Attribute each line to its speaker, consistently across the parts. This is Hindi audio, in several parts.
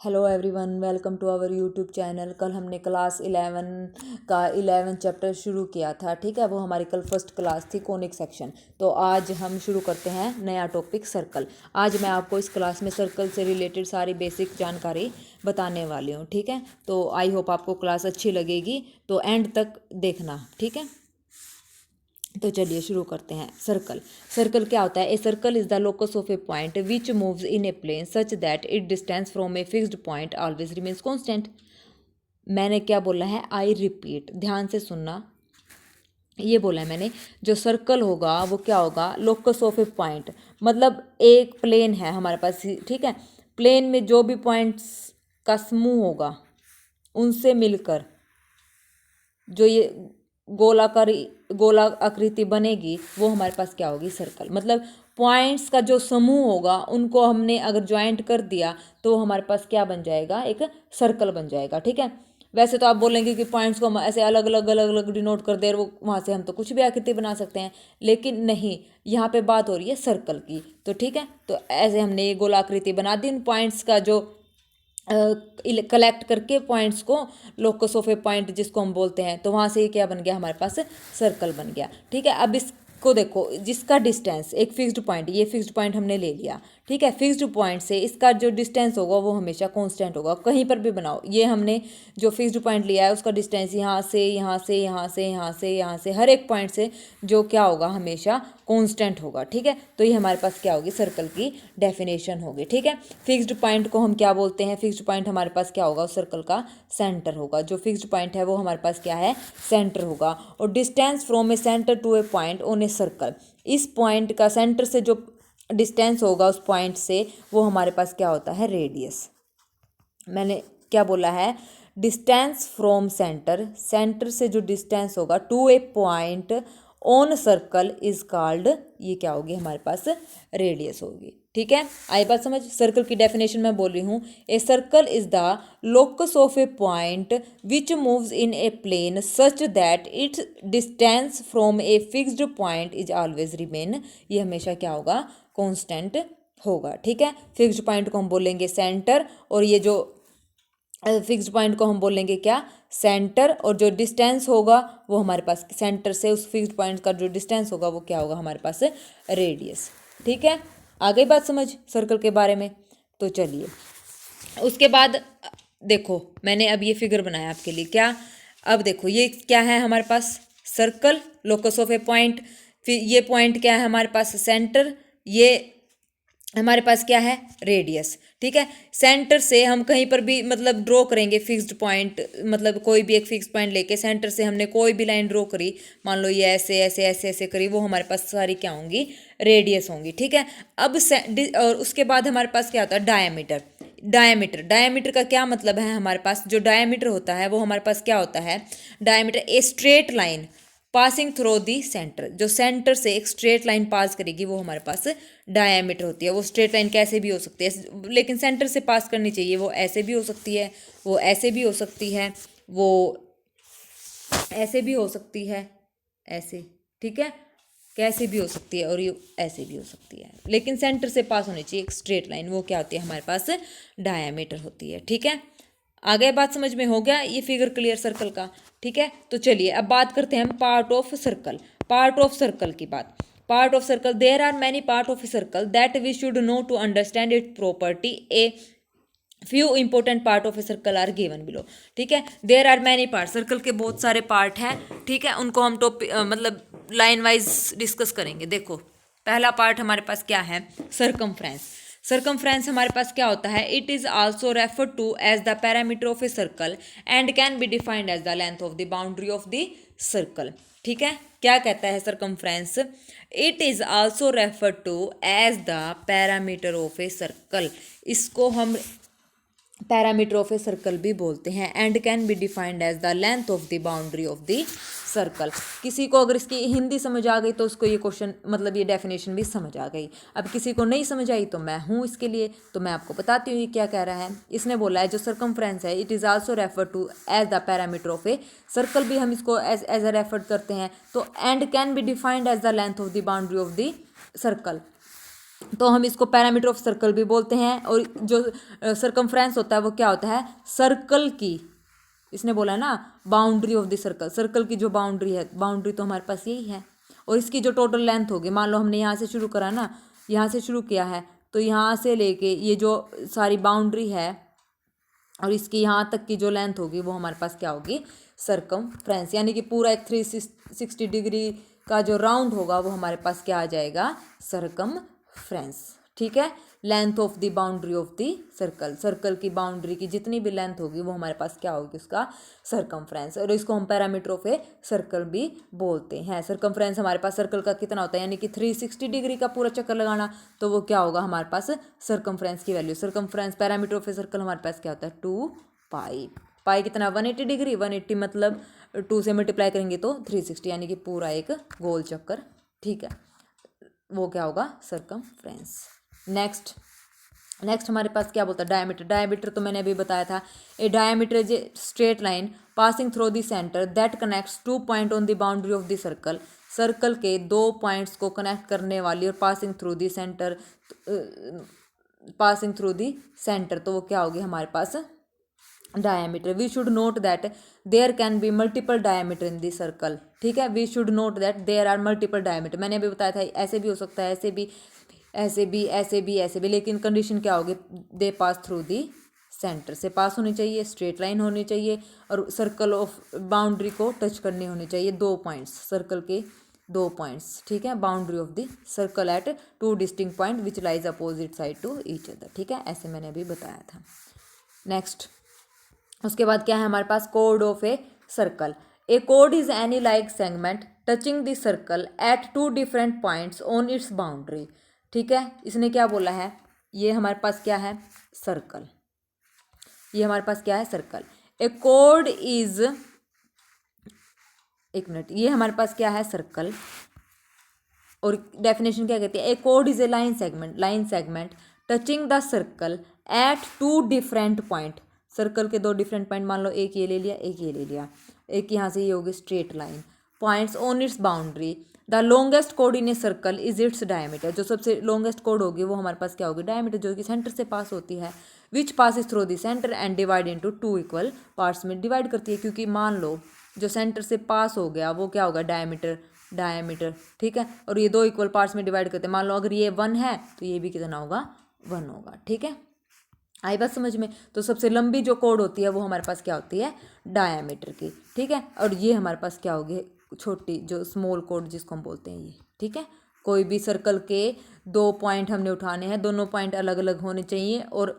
Speaker 1: Hello everyone, welcome to our YouTube channel. कल हमने क्लास 11 का 11 चैप्टर शुरू किया था। ठीक है, वो हमारी कल फर्स्ट क्लास थी, कोनिक सेक्शन। तो आज हम शुरू करते हैं नया टॉपिक सर्कल। आज मैं आपको इस क्लास में सर्कल से रिलेटेड सारी बेसिक जानकारी बताने वाली हूँ। ठीक है, तो आई होप आपको क्लास अच्छी लगेगी, तो एंड तक देखना। ठीक है, तो चलिए शुरू करते हैं। सर्कल सर्कल क्या होता है? A circle is the locus of a point which moves in a plane such that it distance from a fixed point always remains constant. मैंने क्या बोला है? आई रिपीट, ध्यान से सुनना। ये बोला है मैंने, जो सर्कल होगा वो क्या होगा? लोकस ऑफ ए पॉइंट, मतलब एक प्लेन है हमारे पास। ठीक है, प्लेन में जो भी पॉइंट्स का समूह होगा उनसे मिलकर जो ये गोला आकृति बनेगी वो हमारे पास क्या होगी? सर्कल। मतलब पॉइंट्स का जो समूह होगा उनको हमने अगर ज्वाइंट कर दिया तो हमारे पास क्या बन जाएगा? एक सर्कल बन जाएगा। ठीक है, वैसे तो आप बोलेंगे कि पॉइंट्स को हम ऐसे अलग अलग डिनोट कर दे, वो वहाँ से हम तो कुछ भी आकृति बना सकते हैं, लेकिन नहीं, यहाँ पे बात हो रही है सर्कल की। तो ठीक है, तो ऐसे हमने ये गोलाकृति बना दी। इन पॉइंट्स का जो कलेक्ट करके पॉइंट्स को, लोकस ऑफ ए पॉइंट जिसको हम बोलते हैं, तो वहाँ से ये क्या बन गया? हमारे पास सर्कल बन गया। ठीक है, अब इसको देखो, जिसका डिस्टेंस एक फिक्स्ड पॉइंट, ये फिक्स्ड पॉइंट हमने ले लिया। ठीक है, फिक्स्ड पॉइंट से इसका जो डिस्टेंस होगा वो हमेशा कांस्टेंट होगा। कहीं पर भी बनाओ, ये हमने जो फिक्स्ड पॉइंट लिया है उसका डिस्टेंस यहाँ से यहाँ से यहाँ से यहाँ से यहाँ से हर एक पॉइंट से जो क्या होगा? हमेशा कांस्टेंट होगा। ठीक है, तो ये हमारे पास क्या होगी? सर्कल की डेफिनेशन होगी। ठीक है, फिक्स्ड पॉइंट को हम क्या बोलते हैं? फिक्स्ड पॉइंट हमारे पास क्या होगा? उस सर्कल का सेंटर होगा। जो फिक्स्ड पॉइंट है वो हमारे पास क्या है? सेंटर होगा। और distance from a centre to a point on a circle, इस पॉइंट का सेंटर से जो डिस्टेंस होगा उस पॉइंट से, वो हमारे पास क्या होता है? रेडियस। मैंने क्या बोला है? डिस्टेंस फ्रॉम सेंटर, सेंटर से जो डिस्टेंस होगा to a point on circle is called, ये क्या होगी? हमारे पास रेडियस होगी। ठीक है, आई बात समझ? सर्कल की डेफिनेशन मैं बोल रही हूँ, a circle is the locus of a point which moves in a plane such that its distance from a fixed point is always remain, ये हमेशा क्या होगा? कांस्टेंट होगा। ठीक है, फिक्स्ड पॉइंट को हम बोलेंगे सेंटर, और ये जो फिक्स्ड पॉइंट को हम बोलेंगे क्या? सेंटर। और जो डिस्टेंस होगा वो हमारे पास सेंटर से उस फिक्स्ड पॉइंट का जो डिस्टेंस होगा वो क्या होगा? हमारे पास रेडियस। ठीक है, आ गई बात समझ सर्कल के बारे में? तो चलिए उसके बाद देखो, मैंने अब ये फिगर बनाया आपके लिए। क्या? अब देखो, ये क्या है हमारे पास? Circle, locus of a point. फिर ये पॉइंट क्या है हमारे पास? सेंटर। ये हमारे पास क्या है? रेडियस। ठीक है, सेंटर से हम कहीं पर भी मतलब ड्रॉ करेंगे फिक्स्ड पॉइंट, मतलब कोई भी एक फिक्स्ड पॉइंट लेके सेंटर से हमने कोई भी लाइन ड्रॉ करी, मान लो ये ऐसे ऐसे ऐसे ऐसे करी, वो हमारे पास सारी क्या होंगी? रेडियस होंगी। ठीक है, अब और उसके बाद हमारे पास क्या होता है? डायमीटर। डायमीटर, डायमीटर का क्या मतलब है? हमारे पास जो डायमीटर होता है वो हमारे पास क्या होता है? Diameter A straight line passing through the centre, जो सेंटर से एक स्ट्रेट लाइन पास करेगी वो हमारे पास डायमीटर होती है। वो स्ट्रेट लाइन कैसे भी हो सकती है, लेकिन सेंटर से पास करनी चाहिए। वो ऐसे भी हो सकती है, वो ऐसे भी हो सकती है, वो ऐसे भी हो सकती है, ऐसे। ठीक है, कैसे भी हो सकती है, और ये ऐसे भी हो सकती है, लेकिन सेंटर से पास होनी चाहिए एक स्ट्रेट लाइन, वो क्या होती है? हमारे पास डायमीटर होती है। ठीक है, आ गया? बात समझ में? हो गया ये फिगर क्लियर सर्कल का? ठीक है, तो चलिए अब बात करते हैं हम part of circle. Part of circle की बात। Part of circle, there are many part of circle that we should know to understand it property. A few important part of a circle are given below. ठीक है, there are many part, circle के बहुत सारे पार्ट हैं। ठीक है, उनको हम मतलब लाइन वाइज डिस्कस करेंगे। देखो, पहला पार्ट हमारे पास क्या है? सर्कमफ्रेंस। सर्कमफ्रेंस हमारे पास क्या होता है? It is also refer to as the parameter of a circle and can be defined as the length of the boundary of the circle. ठीक है, क्या कहता है circumference? It is also refer to as the parameter of a circle, इसको हम पैरामीटर ऑफ ए सर्कल भी बोलते हैं, and can be defined as the length of the boundary of the circle. किसी को अगर इसकी हिंदी समझ आ गई तो उसको ये क्वेश्चन, मतलब ये डेफिनेशन भी समझ आ गई। अब किसी को नहीं समझ आई तो मैं हूँ इसके लिए, तो मैं आपको बताती हूँ ये क्या कह रहा है। इसने बोला है जो सर्कमफ्रेंस है, it is also refer to as the parameter of a circle, भी हम इसको एज अ रेफर करते हैं। तो and can be defined as the length of the boundary of the circle, तो हम इसको पैरामीटर ऑफ सर्कल भी बोलते हैं। और जो सर्कमफ्रेंस होता है वो क्या होता है, सर्कल की, इसने बोला है ना boundary of the circle, circle की जो बाउंड्री है, बाउंड्री तो हमारे पास यही है। और इसकी जो टोटल लेंथ होगी, मान लो हमने यहाँ से शुरू करा ना, यहाँ से शुरू किया है, तो यहाँ से लेके ये जो सारी बाउंड्री है और इसकी यहाँ तक की जो लेंथ होगी वो हमारे पास क्या होगी, सर्कमफ्रेंस। यानी कि पूरा एक 360 डिग्री का जो राउंड होगा वो हमारे पास क्या आ जाएगा, सर्कमफ्रेंस। ठीक है, length of the boundary of the circle, circle की बाउंड्री की जितनी भी लेंथ होगी वो हमारे पास क्या होगी, उसका सर्कमफ्रेंस। और इसको हम पैरामीटर ऑफ ए सर्कल भी बोलते हैं। सर्कमफ्रेंस हमारे पास सर्कल का कितना होता है, यानी कि 360 डिग्री का पूरा चक्कर लगाना, तो वो क्या होगा हमारे पास सर्कमफ्रेंस की value. Circumference parameter of a circle हमारे पास क्या होता है, 2 पाई। पाई कितना, 180 डिग्री, 180 मतलब 2 से मल्टीप्लाई करेंगे तो 360, यानी कि पूरा एक गोल चक्कर। ठीक है, वो क्या होगा, सर्कमफ्रेंस। नेक्स्ट हमारे पास क्या बोलता है, डायमीटर। डायमीटर तो मैंने अभी बताया था, a diameter is a straight line passing through the centre that connects 2 point on the boundary of the circle. Circle के 2 पॉइंट्स को कनेक्ट करने वाली और passing through the centre, passing through the centre, तो वो क्या होगी हमारे पास, diameter. We should note that there can be multiple diameter in the circle. ठीक है, we should note that there are multiple diameter. मैंने अभी बताया था ऐसे भी हो सकता है, ऐसे भी, ऐसे भी, ऐसे भी, ऐसे भी, लेकिन कंडीशन क्या होगी, दे पास थ्रू दी सेंटर, से पास होनी चाहिए, स्ट्रेट लाइन होनी चाहिए, और सर्कल ऑफ बाउंड्री को टच करनी होनी चाहिए 2 पॉइंट्स, सर्कल के 2 पॉइंट्स। ठीक है, boundary of the circle at 2 distinct point which lies opposite side to each other. ठीक है, ऐसे मैंने अभी बताया था। नेक्स्ट उसके बाद क्या है हमारे पास, कोड ऑफ ए सर्कल। ए कोड is any like segment touching the circle at 2 different points on it's boundary. ठीक है, इसने क्या बोला है, ये हमारे पास क्या है, सर्कल, ये हमारे पास क्या है, सर्कल। ए कोड इज, एक मिनट, ये हमारे पास क्या है, सर्कल। और डेफिनेशन क्या कहती है, ए कोड is a line segment, line segment touching the circle at 2 different point. Circle के 2 डिफरेंट पॉइंट, मान लो एक ये ले लिया, एक ये ले लिया, एक यहाँ से ये होगी straight line, points on it's boundary. The longest code in a circle is its diameter. जो सबसे लॉन्गेस्ट कोड होगी वो हमारे पास क्या होगी, डायमीटर, जो कि सेंटर से पास होती है, which passes through the centre and divide into 2 equal parts में डिवाइड करती है। क्योंकि मान लो जो सेंटर से पास हो गया वो क्या होगा, डायमीटर, डायमीटर। ठीक है, और ये 2 इक्वल पार्ट्स में डिवाइड करते हैं, मान लो अगर ये 1 है तो ये भी कितना होगा, 1 होगा। ठीक है, आई बात समझ में। तो सबसे लंबी जो कोड होती है वो हमारे पास क्या होती है, डायमीटर की। ठीक है, और ये हमारे पास क्या होगी, छोटी जो स्मॉल कोड जिसको हम बोलते हैं ये। ठीक है, कोई भी सर्कल के 2 पॉइंट हमने उठाने हैं, दोनों पॉइंट अलग अलग होने चाहिए और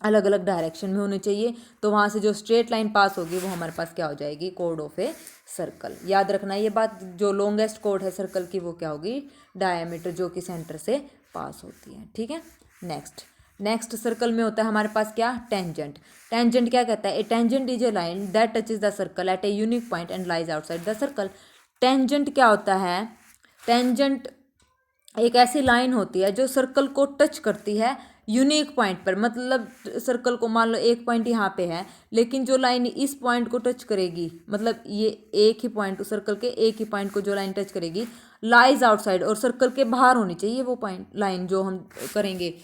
Speaker 1: अलग अलग डायरेक्शन में होने चाहिए, तो वहाँ से जो स्ट्रेट लाइन पास होगी वो हमारे पास क्या हो जाएगी, कोड ऑफ ए सर्कल। याद रखना ये बात, जो लॉन्गेस्ट कोड है सर्कल की वो क्या होगी, डायमीटर, जो कि सेंटर से पास होती है। ठीक है, नेक्स्ट सर्कल में होता है हमारे पास क्या, टेंजेंट। टेंजेंट क्या कहता है, a tangent is a line that touches the circle at a unique point and lies outside the circle. Tangent क्या होता है, टेंजेंट एक ऐसी लाइन होती है जो सर्कल को टच करती है यूनिक पॉइंट पर। मतलब सर्कल को मान लो एक पॉइंट यहाँ पे है, लेकिन जो लाइन इस पॉइंट को टच करेगी, मतलब ये एक ही पॉइंट, सर्कल के एक ही पॉइंट को जो लाइन टच करेगी, लाइज आउटसाइड, और सर्कल के बाहर होनी चाहिए वो पॉइंट, लाइन जो हम करेंगे,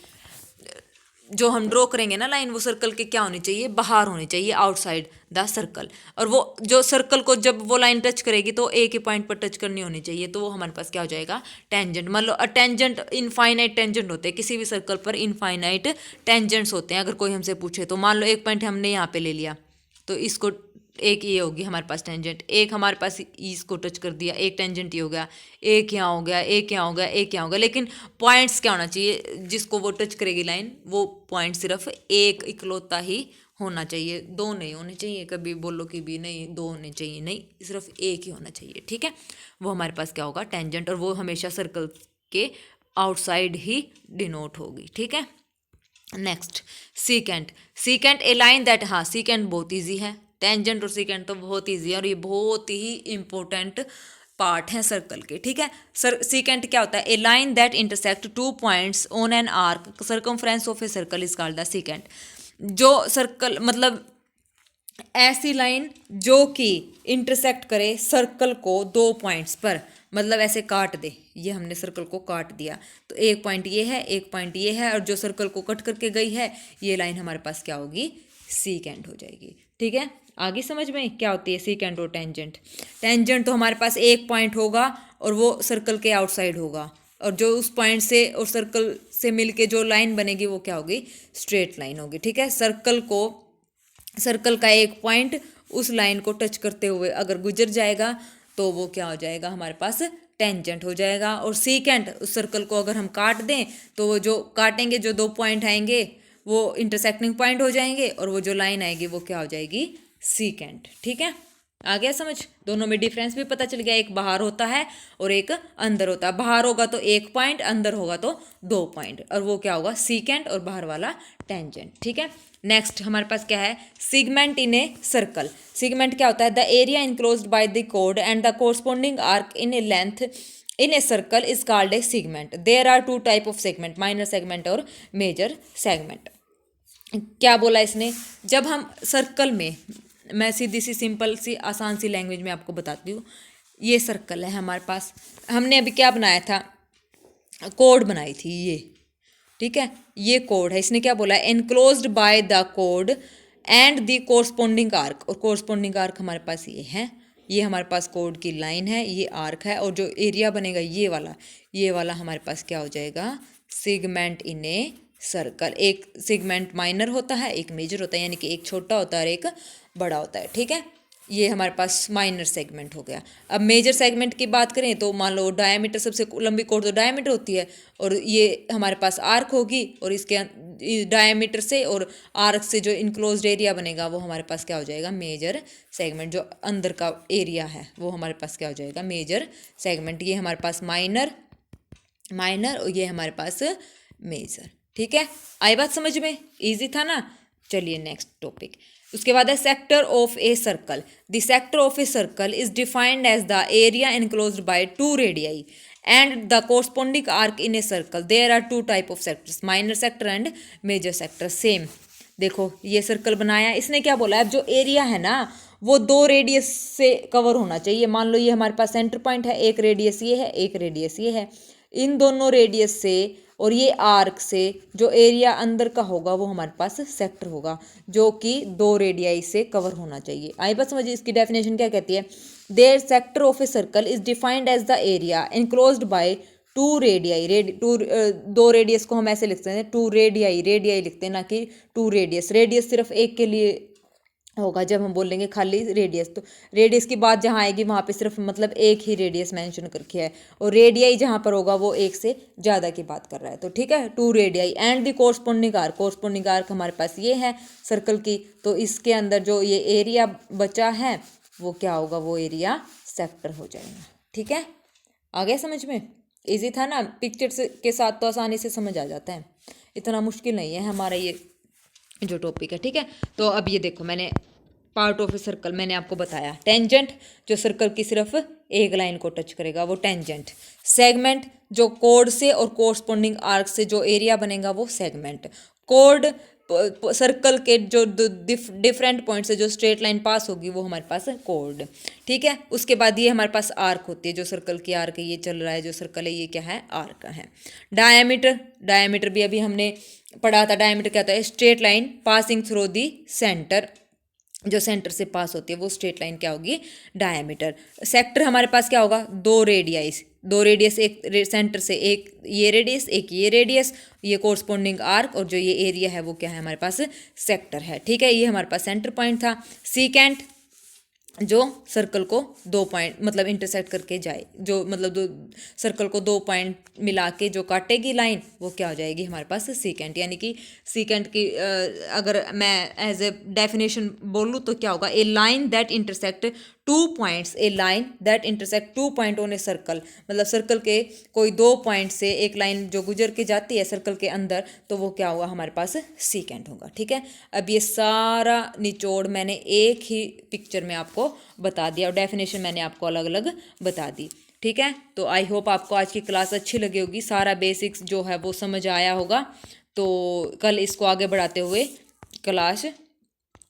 Speaker 1: जो हम ड्रॉ करेंगे ना लाइन, वो सर्कल के क्या होनी चाहिए, बाहर होनी चाहिए, आउटसाइड द सर्कल। और वो जो सर्कल को जब वो लाइन टच करेगी तो एक ही पॉइंट पर टच करनी होनी चाहिए, तो वो हमारे पास क्या हो जाएगा, टेंजेंट। मान लो टेंजेंट, इनफाइनाइट टेंजेंट होते हैं किसी भी सर्कल पर, इनफाइनाइट टेंजेंट्स होते हैं। अगर कोई हमसे पूछे तो मान लो एक पॉइंट हमने यहाँ पे ले लिया, तो इसको एक ये होगी हमारे पास टेंजेंट, एक हमारे पास इसको टच कर दिया, एक टेंजेंट ये हो गया, एक यहाँ हो गया, एक यहाँ हो गया, एक यहाँ हो गया। लेकिन पॉइंट्स क्या होना चाहिए, जिसको वो टच करेगी लाइन, वो पॉइंट सिर्फ एक इकलौता ही होना चाहिए, 2 नहीं होने चाहिए। कभी बोलो कि भी नहीं 2 होने चाहिए, नहीं, सिर्फ एक ही होना चाहिए। ठीक है, वो हमारे पास क्या होगा, टेंजेंट, और वो हमेशा सर्कल के आउटसाइड ही डिनोट होगी। ठीक है, next secant. Secant a line that, हाँ सीकेंट बहुत ईजी है, टेंजेंट और सीकेंट तो बहुत ईजी है, और ये बहुत ही इंपॉर्टेंट पार्ट है सर्कल के। ठीक है, सीकेंट क्या होता है, a line that intersect 2 points on an arc circumference of a circle is called the secant. जो सर्कल, मतलब ऐसी लाइन जो कि इंटरसेक्ट करे सर्कल को 2 पॉइंट्स पर, मतलब ऐसे काट दे, ये हमने सर्कल को काट दिया, तो एक पॉइंट ये है, एक पॉइंट ये है, और जो सर्कल को कट करके गई है ये लाइन हमारे पास क्या होगी, सीकेंट हो जाएगी। ठीक है, आगे समझ में क्या होती है सीकेंट और टेंजेंट। टेंजेंट तो हमारे पास एक पॉइंट होगा और वो सर्कल के आउटसाइड होगा, और जो उस पॉइंट से और सर्कल से मिलके जो लाइन बनेगी वो क्या होगी, स्ट्रेट लाइन होगी। ठीक है, सर्कल का एक पॉइंट उस लाइन को टच करते हुए अगर गुजर जाएगा तो वो क्या हो जाएगा, हमारे पास टेंजेंट हो जाएगा। और सीकेंट, उस सर्कल को अगर हम काट दें तो वो जो काटेंगे, जो दो पॉइंट आएंगे वो इंटरसेक्टिंग पॉइंट हो जाएंगे, और वो जो लाइन आएगी वो क्या हो जाएगी, सीकेंट। ठीक है, आ गया समझ। दोनों में डिफरेंस भी पता चल गया, एक बाहर होता है और एक अंदर होता है। बाहर होगा तो एक पॉइंट, अंदर होगा तो दो पॉइंट, और वो क्या होगा, सीकेंट, और बाहर वाला टेंजेंट। ठीक है, नेक्स्ट हमारे पास क्या है, segment in a circle. Segment क्या होता है, the area enclosed by the कोड and the corresponding arc in a length in a circle is called a segment. There are two type of segment, minor segment और मेजर सेगमेंट। क्या बोला इसने, जब हम सर्कल में, मैं सीधी सी सिंपल सी आसान सी लैंग्वेज में आपको बताती हूँ, ये सर्कल है हमारे पास, हमने अभी क्या बनाया था, कोड बनाई थी ये। ठीक है, ये कोड है, इसने क्या बोला है, एनक्लोज्ड बाय द कोड एंड द कोरस्पोंडिंग आर्क, और कोरस्पोंडिंग आर्क हमारे पास ये है, ये हमारे पास कोड की लाइन है, ये आर्क है, और जो एरिया बनेगा ये वाला हमारे पास क्या हो जाएगा, सिगमेंट इन ए सर्कल। एक सिगमेंट माइनर होता है, एक मेजर होता है, यानी कि एक छोटा होता है और एक बड़ा होता है। ठीक है, ये हमारे पास माइनर सेगमेंट हो गया। अब मेजर सेगमेंट की बात करें तो मान लो डायमीटर, सबसे लंबी कोड तो डायमीटर होती है, और ये हमारे पास आर्क होगी, और इसके डायमीटर से और आर्क से जो इनक्लोज्ड एरिया बनेगा वो हमारे पास क्या हो जाएगा, मेजर सेगमेंट। जो अंदर का एरिया है वो हमारे पास क्या हो जाएगा, मेजर सेगमेंट। ये हमारे पास माइनर, और ये हमारे पास मेजर। ठीक है, आई बात समझ में, इजी था ना। चलिए नेक्स्ट टॉपिक, उसके बाद है sector of a circle. The sector of a circle is defined as the area enclosed by two radii and the corresponding arc in a circle. There are two type of sectors, minor sector and major sector. Same देखो, ये सर्कल बनाया, इसने क्या बोला है, जो एरिया है ना वो दो रेडियस से कवर होना चाहिए। मान लो ये हमारे पास सेंटर पॉइंट है, एक रेडियस ये है, एक रेडियस ये है, इन दोनों रेडियस से और ये आर्क से जो एरिया अंदर का होगा वो हमारे पास सेक्टर होगा, जो कि दो रेडियाई से कवर होना चाहिए। आई बात समझिए, इसकी डेफिनेशन क्या कहती है, there sector of a circle is defined as the area enclosed by two radii. दो रेडियस को हम ऐसे लिखते हैं, टू रेडियाई लिखते हैं, ना कि टू रेडियस। रेडियस सिर्फ एक के लिए होगा जब हम बोलेंगे खाली रेडियस, तो रेडियस की बात जहाँ आएगी वहाँ पे सिर्फ मतलब एक ही रेडियस मेंशन करके है, और रेडियाई जहाँ पर होगा वो एक से ज़्यादा की बात कर रहा है। तो ठीक है, two radii and the corresponding arc. Corresponding arc हमारे पास ये है सर्कल की, तो इसके अंदर जो ये एरिया बचा है वो क्या होगा, वो एरिया सेक्टर हो जाएगा। ठीक है, आ गया समझ में, ईजी था ना, पिक्चर से के साथ तो आसानी से समझ आ जाता है, इतना मुश्किल नहीं है हमारा ये जो टॉपिक है। ठीक है, तो अब ये देखो, मैंने पार्ट ऑफ ए सर्कल मैंने आपको बताया। टेंजेंट जो सर्कल की सिर्फ एक लाइन को टच करेगा वो टेंजेंट। सेगमेंट जो कोड से और कोरस्पोंडिंग आर्क से जो एरिया बनेगा वो सेगमेंट। कोड सर्कल के जो डिफरेंट पॉइंट से जो स्ट्रेट लाइन पास होगी वो हमारे पास कोड। ठीक है, उसके बाद ये हमारे पास आर्क होती है, जो सर्कल की आर्क है, ये चल रहा है जो सर्कल है ये क्या है, आर्क है। डायमीटर भी अभी हमने पढ़ा था। डायमीटर क्या होता है, straight line passing through the centre, जो सेंटर से पास होती है वो स्ट्रेट लाइन क्या होगी, डायमीटर। सेक्टर हमारे पास क्या होगा, दो रेडियस, एक सेंटर से एक ये रेडियस, एक ये रेडियस, ये कोरस्पोंडिंग आर्क, और जो ये एरिया है वो क्या है हमारे पास, सेक्टर है। ठीक है, ये हमारे पास सेंटर पॉइंट था। सीकेंट जो सर्कल को दो पॉइंट मतलब इंटरसेक्ट करके जाए, जो मतलब दो सर्कल को दो पॉइंट मिला के जो काटेगी लाइन वो क्या हो जाएगी हमारे पास, सीकेंट। यानी कि सीकेंट की अगर मैं एज ए डेफिनेशन बोलूँ तो क्या होगा, a line that intersect two points, a line that intersect two point on a circle. मतलब सर्कल के कोई दो पॉइंट से एक लाइन जो गुजर के जाती है सर्कल के अंदर, तो वो क्या होगा हमारे पास, सीकेंट होगा। ठीक है, अब ये सारा निचोड़ मैंने एक ही पिक्चर में आपको बता दिया, और डेफिनेशन मैंने आपको अलग अलग बता दी। ठीक है, तो आई होप आपको आज की क्लास अच्छी लगी होगी, सारा बेसिक्स जो है वो समझ आया होगा। तो कल इसको आगे बढ़ाते हुए क्लास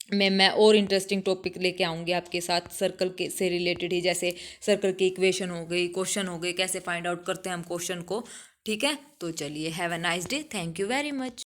Speaker 1: मैं और इंटरेस्टिंग टॉपिक लेके आऊँगी आपके साथ सर्कल के से रिलेटेड ही, जैसे सर्कल की इक्वेशन हो गई, क्वेश्चन हो गए, कैसे फाइंड आउट करते हैं हम क्वेश्चन को। ठीक है, तो चलिए, have a nice day, thank you very much.